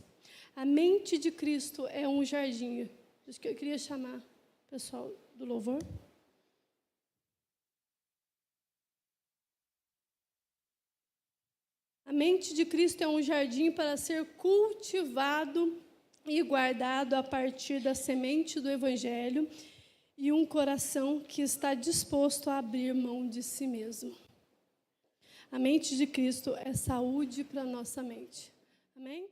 A mente de Cristo é um jardim. Acho que eu queria chamar o pessoal do louvor. A mente de Cristo é um jardim para ser cultivado e guardado a partir da semente do Evangelho e um coração que está disposto a abrir mão de si mesmo. A mente de Cristo é saúde para a nossa mente. Amém?